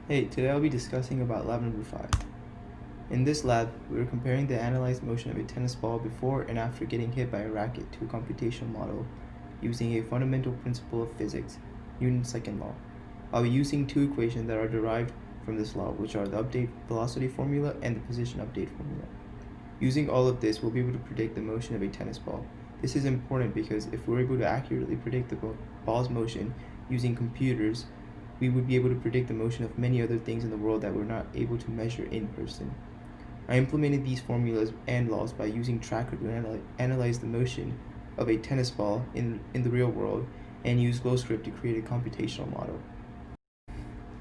Hey, today I'll be discussing about lab number 5. In this lab, we are comparing the analyzed motion of a tennis ball before and after getting hit by a racket to a computational model using a fundamental principle of physics, Newton's second law. I'll be using two equations that are derived from this law, which are the update velocity formula and the position update formula. Using all of this, we'll be able to predict the motion of a tennis ball. This is important because if we're able to accurately predict the ball's motion using computers, we would be able to predict the motion of many other things in the world that we're not able to measure in person. I implemented these formulas and laws by using Tracker to analyze the motion of a tennis ball in the real world and use GlowScript to create a computational model.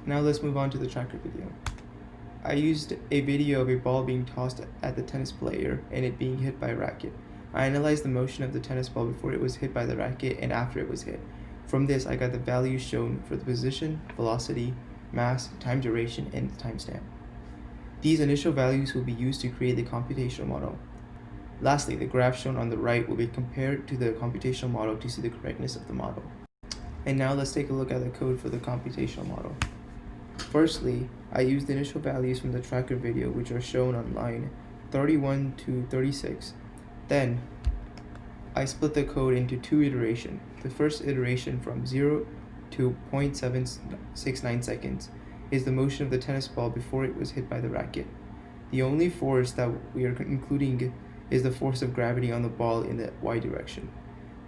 Now let's move on to the Tracker video. I used a video of a ball being tossed at the tennis player and it being hit by a racket. I analyzed the motion of the tennis ball before it was hit by the racket and after it was hit. From this, I got the values shown for the position, velocity, mass, time duration, and the timestamp. These initial values will be used to create the computational model. Lastly, the graph shown on the right will be compared to the computational model to see the correctness of the model. And now let's take a look at the code for the computational model. Firstly, I used the initial values from the Tracker video, which are shown on line 31 to 36. Then, I split the code into two iterations. The first iteration from 0 to 0.769 seconds is the motion of the tennis ball before it was hit by the racket. The only force that we are including is the force of gravity on the ball in the y direction.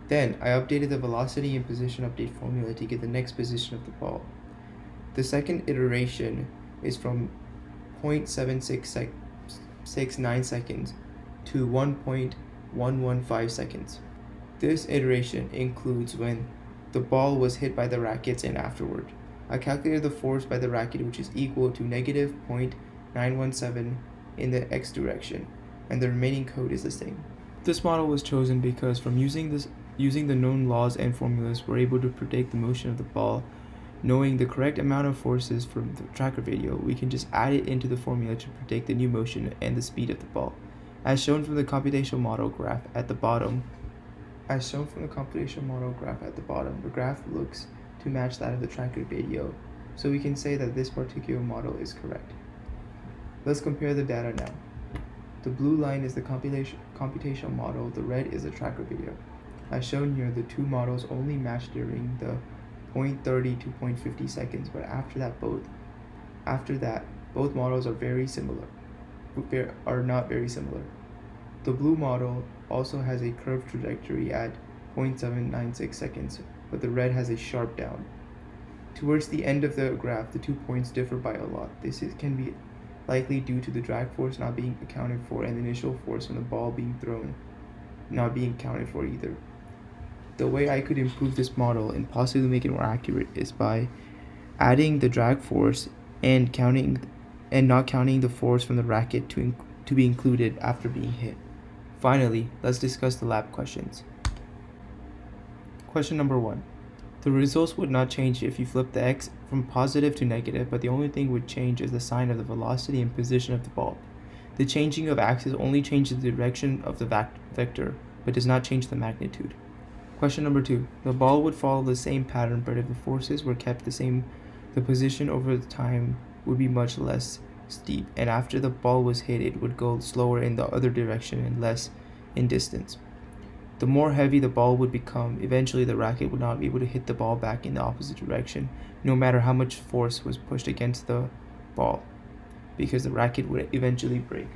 Then, I updated the velocity and position update formula to get the next position of the ball. The second iteration is from 0.769 seconds to 1.115 seconds. This iteration includes when the ball was hit by the rackets and afterward. I calculated the force by the racket, which is equal to negative 0.917 in the x direction, and the remaining code is the same. This model was chosen because from using the known laws and formulas, we're able to predict the motion of the ball. Knowing the correct amount of forces from the Tracker video, we can just add it into the formula to predict the new motion and the speed of the ball. As shown from the computational model graph at the bottom, the graph looks to match that of the Tracker video, so we can say that this particular model is correct. Let's compare the data now. The blue line is the computational model, the red is the Tracker video. As shown here, the two models only match during the 0.30 to 0.50 seconds, but after that both models are not very similar. The blue model also has a curved trajectory at 0.796 seconds, but the red has a sharp down. Towards the end of the graph, the 2 points differ by a lot. This can be likely due to the drag force not being accounted for and the initial force from the ball being thrown not being accounted for either. The way I could improve this model and possibly make it more accurate is by adding the drag force and not counting the force from the racket to be included after being hit. Finally, let's discuss the lab questions. Question number 1. The results would not change if you flip the x from positive to negative, but the only thing would change is the sign of the velocity and position of the ball. The changing of axis only changes the direction of the vector, but does not change the magnitude. Question number 2. The ball would follow the same pattern, but if the forces were kept the same, the position over the time would be much less steep, and after the ball was hit, it would go slower in the other direction and less in distance. The more heavy the ball would become, eventually the racket would not be able to hit the ball back in the opposite direction, no matter how much force was pushed against the ball, because the racket would eventually break.